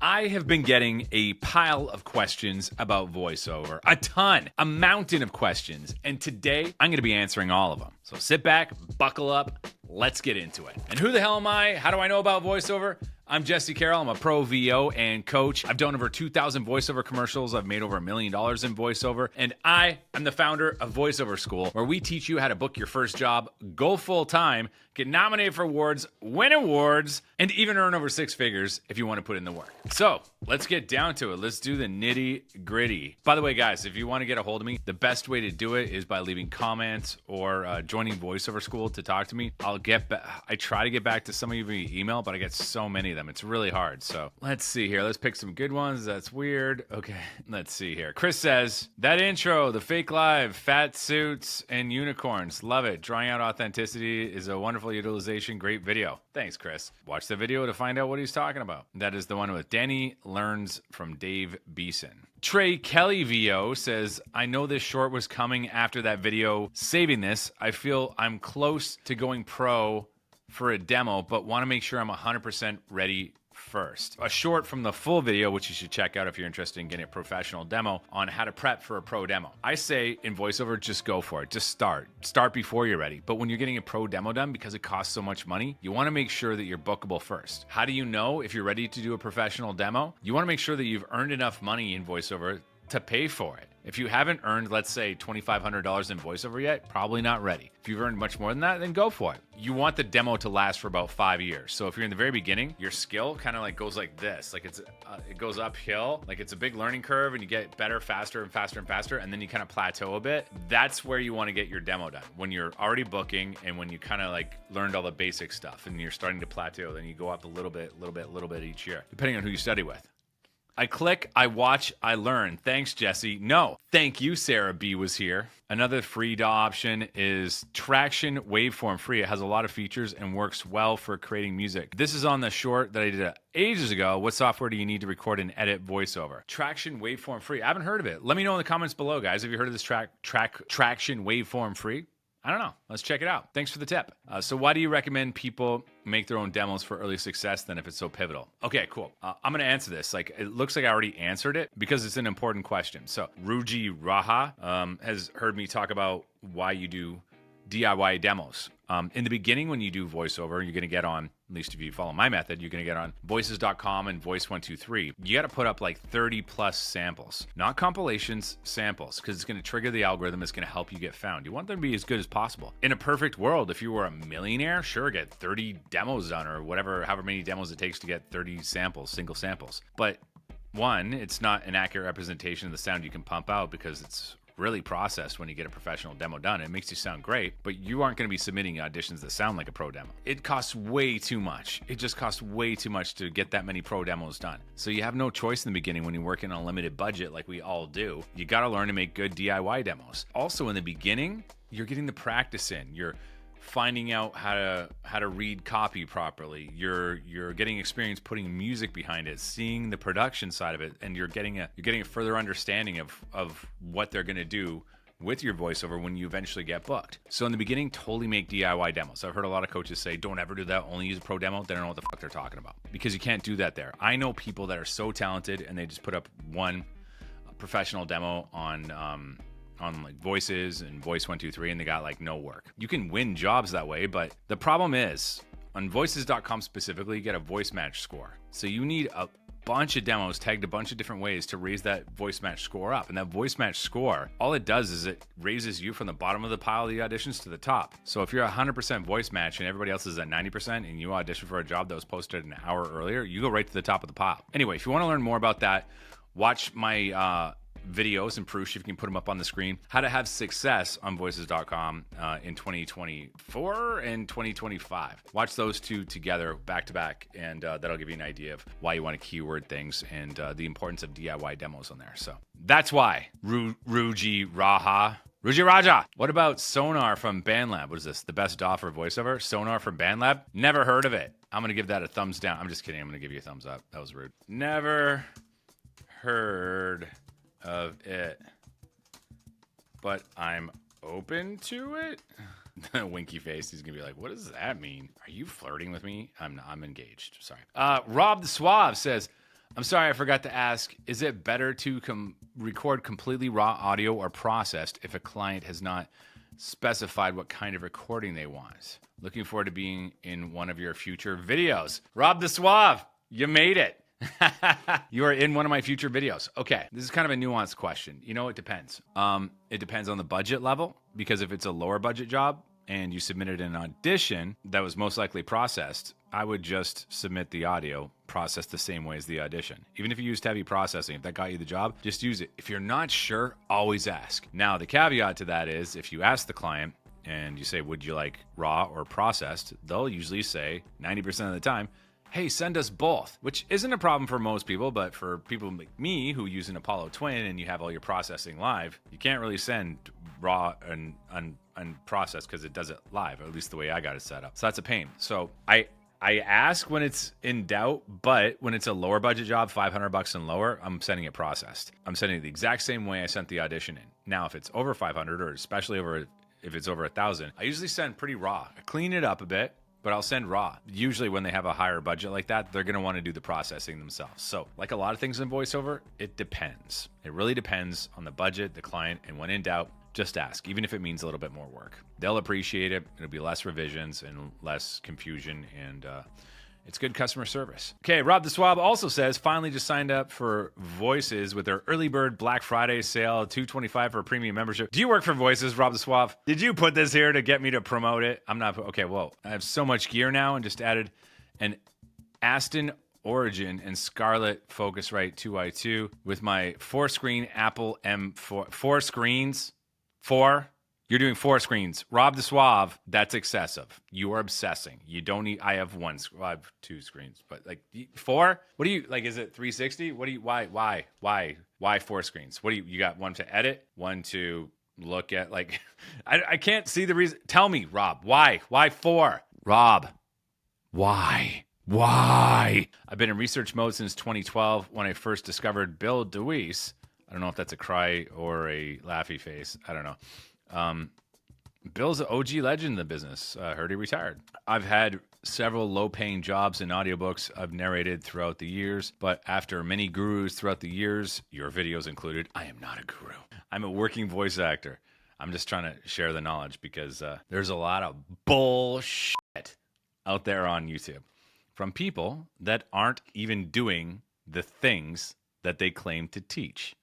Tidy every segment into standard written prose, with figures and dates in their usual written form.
I have been getting a pile of questions about VoiceOver, a mountain of questions, and today I'm going to be answering all of them. So sit back, buckle up, let's get into it. And who the hell am I? How do I know about VoiceOver? I'm Jesse Carroll. I'm a pro VO and coach. I've done over 2,000 voiceover commercials. I've made over $1 million in voiceover. And I am the founder of VoiceOver School, where we teach you how to book your first job, go full time, get nominated for awards, win awards, and even earn over 6 figures if you want to put in the work. So let's get down to it. Let's do the nitty gritty. By the way, guys, if you want to get a hold of me, the best way to do it is by leaving comments or joining VoiceOver School to talk to me. I try to get back to some of you via email, but I get so many of them. It's really hard. So let's see here. Let's pick some good ones. That's weird. Okay, let's see here. Chris says, that intro, the fake live, fat suits, and unicorns. Love it. Drawing out authenticity is a wonderful utilization. Great video. Thanks, Chris. Watch the video to find out what he's talking about. That is the one with Danny Learns from Dave Beeson. Trey Kelly VO says, I know this short was coming after that video. Saving this, I feel I'm close to going pro for a demo, but want to make sure I'm 100% ready first. A short from the full video, which you should check out if you're interested in getting a professional demo on how to prep for a pro demo. I say in VoiceOver, just go for it. Just start. Start before you're ready. But when you're getting a pro demo done, because it costs so much money, you want to make sure that you're bookable first. How do you know if you're ready to do a professional demo? You want to make sure that you've earned enough money in VoiceOver to pay for it. If you haven't earned, let's say, $2,500 in VoiceOver yet, probably not ready. If you've earned much more than that, then go for it. You want the demo to last for about 5 years. So if you're in the very beginning, your skill kind of like goes like this, like it goes uphill, like it's a big learning curve, and you get better, faster, and faster and faster, and then you kind of plateau a bit. That's where you want to get your demo done. When you're already booking, and when you kind of like learned all the basic stuff, and you're starting to plateau, then you go up a little bit each year, depending on who you study with. I click, I watch, I learn. Thanks, Jesse. No, thank you, Sarah B was here. Another free DAW option is Traction Waveform Free. It has a lot of features and works well for creating music. This is on the short that I did ages ago. What software do you need to record and edit voiceover? Traction Waveform Free. I haven't heard of it. Let me know in the comments below, guys. Have you heard of this Traction Waveform Free? I don't know. Let's check it out. Thanks for the tip. So why do you recommend people make their own demos for early success then if it's so pivotal? Okay, cool. I'm going to answer this. Like, it looks like I already answered it because it's an important question. So Ruji Raha has heard me talk about why you do DIY demos. In the beginning, when you do voiceover, you're going to get on, at least if you follow my method, you're going to get on voices.com and voice123. You got to put up like 30 plus samples, not compilations, samples, because it's going to trigger the algorithm. It's going to help you get found. You want them to be as good as possible. In a perfect world, if you were a millionaire, sure, get 30 demos done or whatever, however many demos it takes to get 30 samples, single samples. But one, it's not an accurate representation of the sound you can pump out because it's really processed when you get a professional demo done. It makes you sound great, but you aren't going to be submitting auditions that sound like a pro demo. It costs way too much. It just costs way too much to get that many pro demos done. So you have no choice in the beginning when you're working on a limited budget like we all do. You got to learn to make good DIY demos. Also, in the beginning, you're getting the practice in. You're finding out how to read copy properly. You're getting experience putting music behind it, seeing the production side of it, and you're getting a further understanding of what they're going to do with your voiceover when you eventually get booked. So in the beginning, totally make DIY demos. I've heard a lot of coaches say, don't ever do that, only use a pro demo. They don't know what the fuck they're talking about, because you can't do that there. I know people that are so talented and they just put up one professional demo on like Voices and Voice123, and they got like no work. You can win jobs that way, but the problem is on voices.com specifically, you get a voice match score. So you need a bunch of demos tagged a bunch of different ways to raise that voice match score up. And that voice match score, all it does is it raises you from the bottom of the pile of the auditions to the top. So if you're 100% voice match and everybody else is at 90% and you audition for a job that was posted an hour earlier, you go right to the top of the pile. Anyway, if you want to learn more about that, watch my videos and proofs, if you can put them up on the screen, how to have success on voices.com in 2024 and 2025. Watch those two together back to back, and that'll give you an idea of why you want to keyword things and the importance of DIY demos on there. So that's why. Ruji Raja. What about Sonar from BandLab? What is this? The best DAW for voiceover? Sonar from BandLab? Never heard of it. I'm going to give that a thumbs down. I'm just kidding. I'm going to give you a thumbs up. That was rude. Never heard of it, but I'm open to it. Winky face. He's gonna be like, what does that mean? Are you flirting with me? I'm engaged. Sorry. Rob the Suave says, I'm sorry, I forgot to ask, is it better to record completely raw audio or processed if a client has not specified what kind of recording they want? Looking forward to being in one of your future videos. Rob the Suave, you made it. You are in one of my future videos. Okay, this is kind of a nuanced question. You know, it depends. It depends on the budget level, because if it's a lower budget job and you submitted an audition that was most likely processed, I would just submit the audio processed the same way as the audition. Even if you used heavy processing, if that got you the job, just use it. If you're not sure, always ask. Now, the caveat to that is if you ask the client and you say, would you like raw or processed? They'll usually say 90% of the time, hey, send us both, which isn't a problem for most people, but for people like me who use an Apollo Twin and you have all your processing live, you can't really send raw and unprocessed because it does it live, or at least the way I got it set up. So that's a pain. So I ask when it's in doubt, but when it's a lower budget job, $500 and lower, I'm sending it processed. I'm sending it the exact same way I sent the audition in. Now, if it's over 500, or especially if it's over 1,000, I usually send pretty raw. I clean it up a bit, but I'll send raw. Usually when they have a higher budget like that, they're going to want to do the processing themselves. So like a lot of things in VoiceOver, it depends. It really depends on the budget, the client, and when in doubt, just ask, even if it means a little bit more work. They'll appreciate it. It'll be less revisions and less confusion, and it's good customer service. Okay, Rob the Swab also says, finally just signed up for Voices with their early bird Black Friday sale, $225 for a premium membership. Do you work for Voices, Rob the Swab? Did you put this here to get me to promote it? I'm not. Okay, well, I have so much gear now and just added an Aston Origin and Scarlett Focusrite 2i2 with my 4-screen Apple M4. 4 screens? 4? You're doing 4 screens. Rob the Suave, that's excessive. You are obsessing. You don't need, I have 2 screens, but like 4? What do you, like, is it 360? What do you, why 4 screens? What do you got? One to edit, one to look at, like, I can't see the reason. Tell me, Rob, why 4? Rob, why? I've been in research mode since 2012 when I first discovered Bill DeWeese. I don't know if that's a cry or a laughy face. I don't know. Bill's an OG legend in the business. Heard he retired. I've had several low-paying jobs and audiobooks I've narrated throughout the years, but after many gurus throughout the years, your videos included, I am not a guru. I'm a working voice actor. I'm just trying to share the knowledge because there's a lot of bullshit out there on YouTube from people that aren't even doing the things that they claim to teach.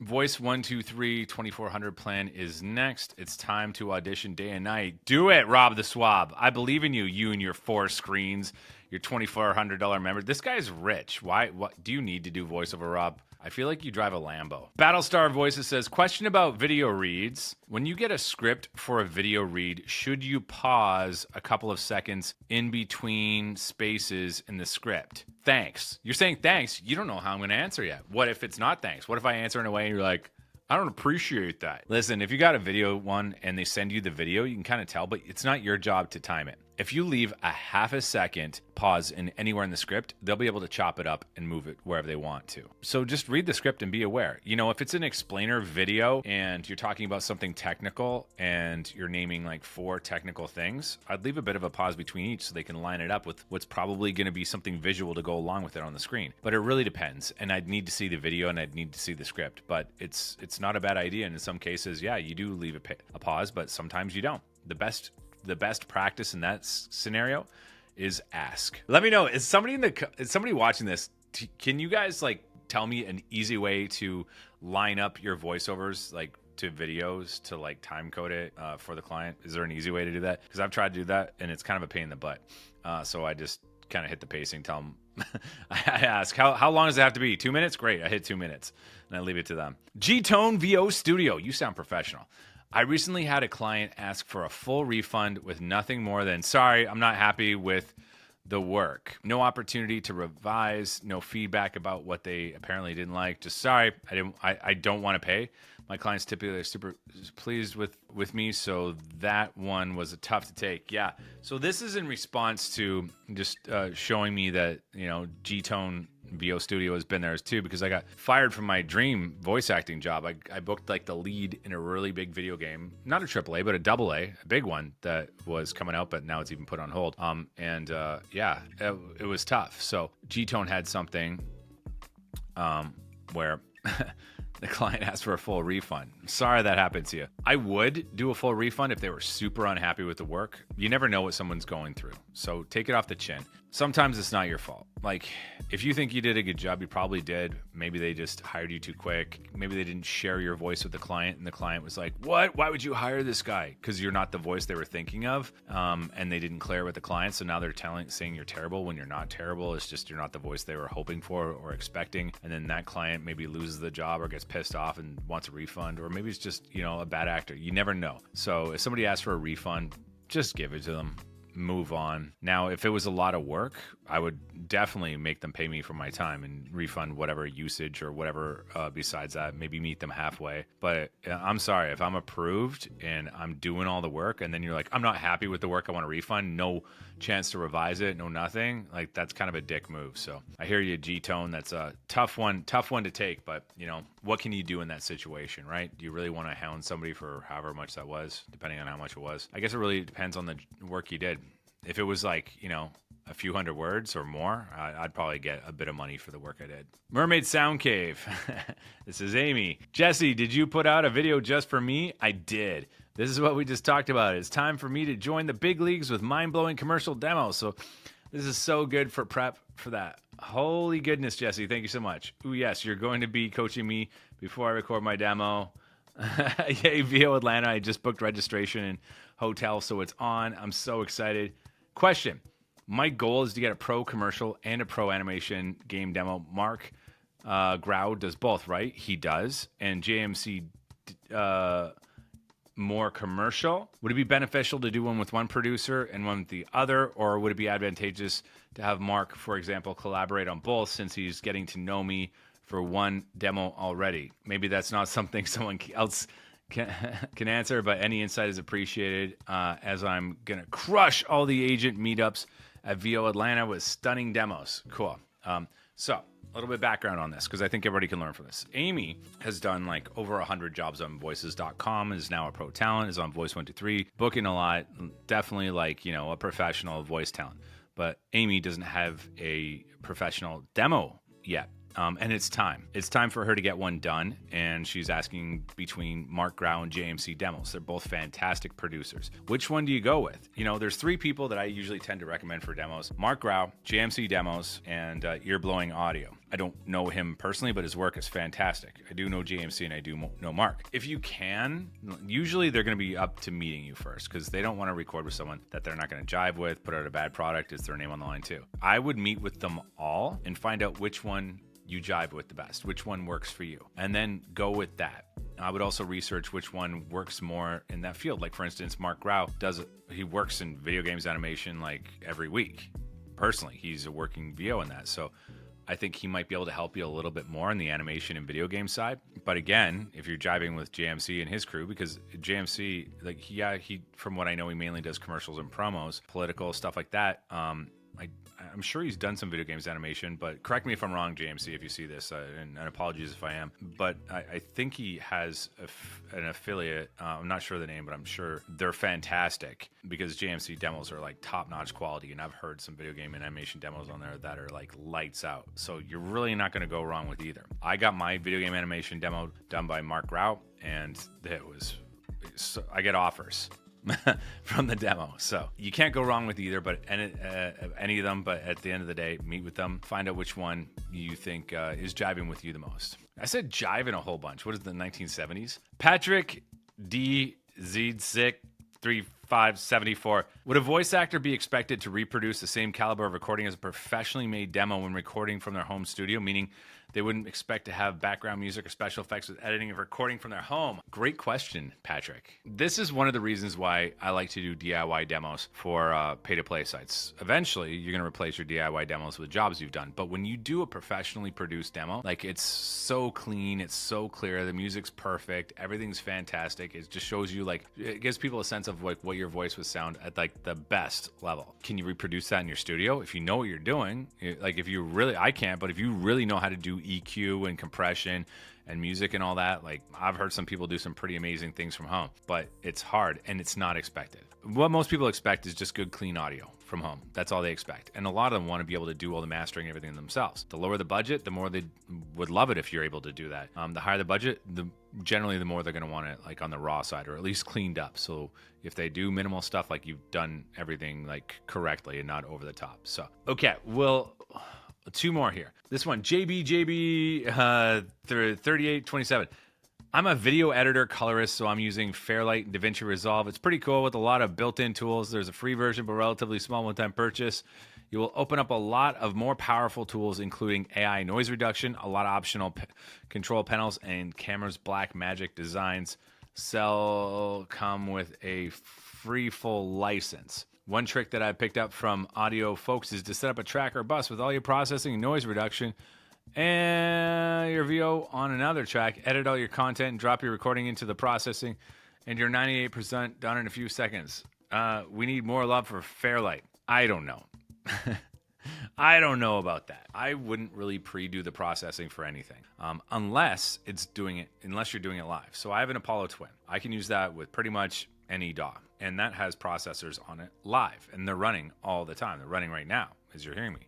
Voice 123 2400 plan is next. It's time to audition day and night. Do it, Rob the Swab. I believe in you. You and your 4 screens, your $2,400 member. This guy's rich. Why? What do you need to do voiceover, Rob? I feel like you drive a Lambo. Battlestar Voices says, question about video reads. When you get a script for a video read, should you pause a couple of seconds in between spaces in the script? Thanks. You're saying thanks. You don't know how I'm going to answer yet. What if it's not thanks? What if I answer in a way and you're like, I don't appreciate that. Listen, if you got a video one and they send you the video, you can kind of tell, but it's not your job to time it. If you leave a half a second pause anywhere in the script, they'll be able to chop it up and move it wherever they want to. So just read the script and be aware. You know, if it's an explainer video and you're talking about something technical and you're naming like 4 technical things, I'd leave a bit of a pause between each so they can line it up with what's probably going to be something visual to go along with it on the screen. But it really depends. And I'd need to see the video and I'd need to see the script. But it's not a bad idea. And in some cases, yeah, you do leave a pause, but sometimes you don't. The best practice in that scenario is ask. Let me know, is somebody watching this? Can you guys like tell me an easy way to line up your voiceovers like to videos to like time code it for the client? Is there an easy way to do that? Because I've tried to do that and it's kind of a pain in the butt. So I just kind of hit the pacing, tell them, I ask, how long does it have to be? 2 minutes? Great, I hit 2 minutes and I leave it to them. G-Tone VO Studio, you sound professional. I recently had a client ask for a full refund with nothing more than, sorry, I'm not happy with the work. No opportunity to revise, no feedback about what they apparently didn't like. Just sorry, I don't want to pay. My clients typically are super pleased with me, so that one was tough to take. Yeah, so this is in response to just showing me that, you know, G-Tone VO Studio has been there too, because I got fired from my dream voice acting job. I booked like the lead in a really big video game, not a AAA, but a AA, a big one that was coming out, but now it's even put on hold. Yeah, it was tough. So G-Tone had something where the client asked for a full refund. I'm sorry that happened to you. I would do a full refund if they were super unhappy with the work. You never know what someone's going through, so take it off the chin. Sometimes it's not your fault. Like, if you think you did a good job, you probably did. Maybe they just hired you too quick. Maybe they didn't share your voice with the client, and the client was like, what? Why would you hire this guy? Because you're not the voice they were thinking of, and they didn't clear with the client, so now they're saying you're terrible when you're not terrible. It's just you're not the voice they were hoping for or expecting, and then that client maybe loses the job or gets pissed off and wants a refund, or maybe it's just, a bad actor. You never know. So if somebody asks for a refund, just give it to them. Move on. Now, if it was a lot of work, I would definitely make them pay me for my time and refund whatever usage or whatever besides that, maybe meet them halfway. But I'm sorry, if I'm approved and I'm doing all the work and then you're like, I'm not happy with the work, I want a refund, no chance to revise it, no nothing, like that's kind of a dick move. So I hear you, G-Tone. That's a tough one to take, but what can you do in that situation, right? Do you really want to hound somebody for however much that was, depending on how much it was? I guess it really depends on the work you did. If it was like, a few hundred words or more, I'd probably get a bit of money for the work I did. Mermaid Sound Cave. This is Amy. Jesse, did you put out a video just for me? I did. This is what we just talked about. It's time for me to join the big leagues with mind-blowing commercial demos. So this is so good for prep for that. Holy goodness, Jesse. Thank you so much. Ooh, yes, you're going to be coaching me before I record my demo. Yay, VO Atlanta. I just booked registration and hotel, so it's on. I'm so excited. Question. My goal is to get a pro commercial and a pro animation game demo. Mark Grau does both, right? He does. And JMC more commercial. Would it be beneficial to do one with one producer and one with the other, or would it be advantageous to have Mark, for example, collaborate on both since he's getting to know me for one demo already? Maybe that's not something someone else can answer, but any insight is appreciated, as I'm going to crush all the agent meetups at VO Atlanta with stunning demos. Cool. So a little bit of background on this, because I think everybody can learn from this. Amy has done like over 100 jobs on voices.com, is now a pro talent, is on Voice 123, booking a lot, definitely like, a professional voice talent. But Amy doesn't have a professional demo yet. And it's time. It's time for her to get one done, and she's asking between Mark Grau and JMC Demos. They're both fantastic producers. Which one do you go with? There's three people that I usually tend to recommend for demos: Mark Grau, JMC Demos, and Ear Blowing Audio. I don't know him personally, but his work is fantastic. I do know JMC and I do know Mark. If you can, usually they're going to be up to meeting you first, because they don't want to record with someone that they're not going to jive with, put out a bad product. It's their name on the line too. I would meet with them all and find out which one you jive with the best, which one works for you, and then go with that. I would also research which one works more in that field. Like, for instance, Mark Grau he works in video games animation like every week. Personally, he's a working VO in that. So I think he might be able to help you a little bit more on the animation and video game side. But again, if you're jiving with JMC and his crew, because JMC, he from what I know, he mainly does commercials and promos, political stuff like that. I'm sure he's done some video games animation, but correct me if I'm wrong, JMC, if you see this, and apologies if I am. But I think he has an affiliate. I'm not sure the name, but I'm sure they're fantastic, because JMC demos are like top-notch quality, and I've heard some video game and animation demos on there that are like lights out. So you're really not going to go wrong with either. I got my video game animation demo done by Mark Grau, and I get offers from the demo, so you can't go wrong with either, but any of them. But at the end of the day, meet with them, find out which one you think is jiving with you the most. I said jiving a whole bunch. What is the 1970s? Patrick D. Ziedsick 3574. Would a voice actor be expected to reproduce the same caliber of recording as a professionally made demo when recording from their home studio, meaning they wouldn't expect to have background music or special effects with editing and recording from their home? Great question, Patrick. This is one of the reasons why I like to do DIY demos for pay-to-play sites. Eventually, you're going to replace your DIY demos with jobs you've done. But when you do a professionally produced demo, like, it's so clean, it's so clear, the music's perfect, everything's fantastic. It just shows you, like, it gives people a sense of like what your voice would sound at like the best level. Can you reproduce that in your studio? If you know what you're doing, like if you really, I can't, but if you really know how to do EQ and compression and music and all that, like I've heard some people do some pretty amazing things from home, but it's hard and it's not expected. What most people expect is just good, clean audio from home. That's all they expect. And a lot of them want to be able to do all the mastering and everything themselves. The lower the budget, the more they would love it if you're able to do that. The higher the budget, generally the more they're going to want it like on the raw side or at least cleaned up. So if they do minimal stuff, like you've done everything like correctly and not over the top. So, okay, well, 2 more here. This one, JB 3827. I'm a video editor colorist, so I'm using Fairlight and DaVinci Resolve. It's pretty cool with a lot of built-in tools. There's a free version, but relatively small one-time purchase. You will open up a lot of more powerful tools, including AI noise reduction, a lot of optional control panels, and camera's black magic designs. Come with a free full license. One trick that I picked up from Audio Folks is to set up a track or bus with all your processing and noise reduction and your VO on another track, edit all your content and drop your recording into the processing, and you're 98% done in a few seconds. We need more love for Fairlight. I don't know. I don't know about that. I wouldn't really pre-do the processing for anything unless you're doing it live. So I have an Apollo Twin. I can use that with pretty much any DAW, and that has processors on it live, and they're running all the time. They're running right now as you're hearing me.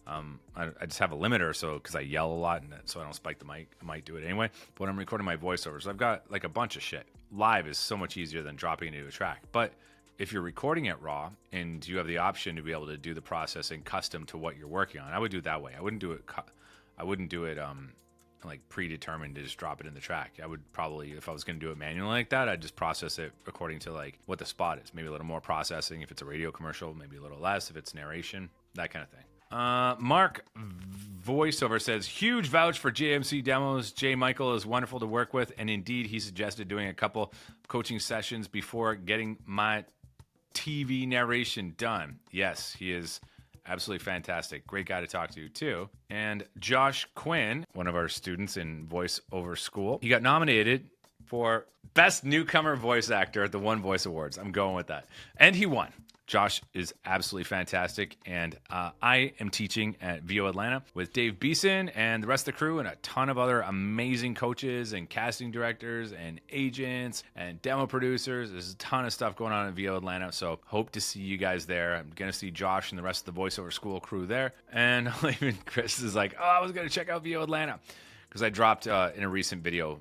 I just have a limiter, so because I yell a lot, and so I don't spike the mic. I might do it anyway. But when I'm recording my voiceovers, I've got like a bunch of shit. Live is so much easier than dropping it into a track. But if you're recording it raw and you have the option to be able to do the processing custom to what you're working on, I would do it that way. I wouldn't do it like predetermined to just drop it in the track. I would probably, if I was going to do it manually like that, I'd just process it according to like what the spot is. Maybe a little more processing if it's a radio commercial, maybe a little less if it's narration, that kind of thing. Mark VoiceOver says, huge vouch for JMC demos. Jay Michael is wonderful to work with, and indeed he suggested doing a couple coaching sessions before getting my TV narration done. Yes, he is absolutely fantastic. Great guy to talk to too. And Josh Quinn, one of our students in VoiceOver School, he got nominated for Best Newcomer Voice Actor at the One Voice Awards. I'm going with that. And he won. Josh is absolutely fantastic, and I am teaching at VO Atlanta with Dave Beeson and the rest of the crew and a ton of other amazing coaches and casting directors and agents and demo producers. There's a ton of stuff going on at VO Atlanta, so hope to see you guys there. I'm going to see Josh and the rest of the VoiceOver School crew there, and even Chris is like, oh, I was going to check out VO Atlanta, because I dropped in a recent video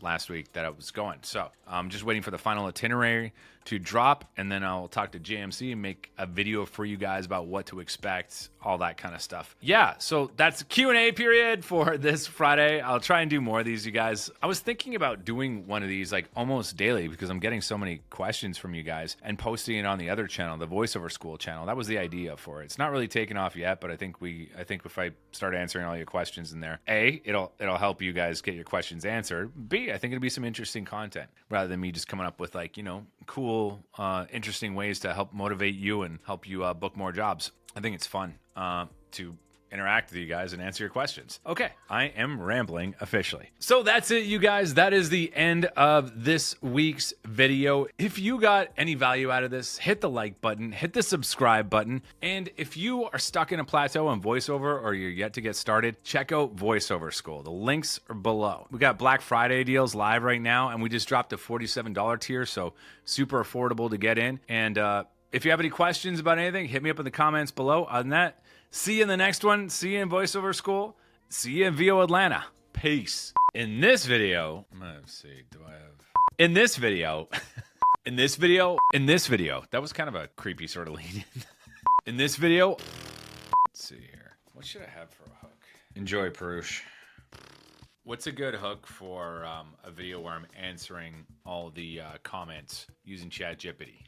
last week that I was going. So I'm just waiting for the final itinerary to drop, and then I'll talk to JMC and make a video for you guys about what to expect, all that kind of stuff. Yeah, so that's the Q&A period for this Friday. I'll try and do more of these, you guys. I was thinking about doing one of these like almost daily because I'm getting so many questions from you guys and posting it on the other channel, the VoiceOver School channel. That was the idea for it. It's not really taken off yet, but I think if I start answering all your questions in there, A, it'll help you guys get your questions answered. B, I think it'll be some interesting content rather than me just coming up with like, cool, interesting ways to help motivate you and help you book more jobs. I think it's fun to interact with you guys and answer your questions. Okay, I am rambling officially. So that's it, you guys. That is the end of this week's video. If you got any value out of this, hit the like button, hit the subscribe button, and if you are stuck in a plateau on VoiceOver or you're yet to get started, check out VoiceOver School. The links are below. We got Black Friday deals live right now, and we just dropped a $47 tier, so super affordable to get in. And if you have any questions about anything, hit me up in the comments below. Other than that, see you in the next one. See you in VoiceOver School. See you in VO Atlanta. Peace. In this video, let's see, in this video, that was kind of a creepy sort of lead. In this video, let's see here. What should I have for a hook? Enjoy, Perush. What's a good hook for a video where I'm answering all the comments using ChatGPT?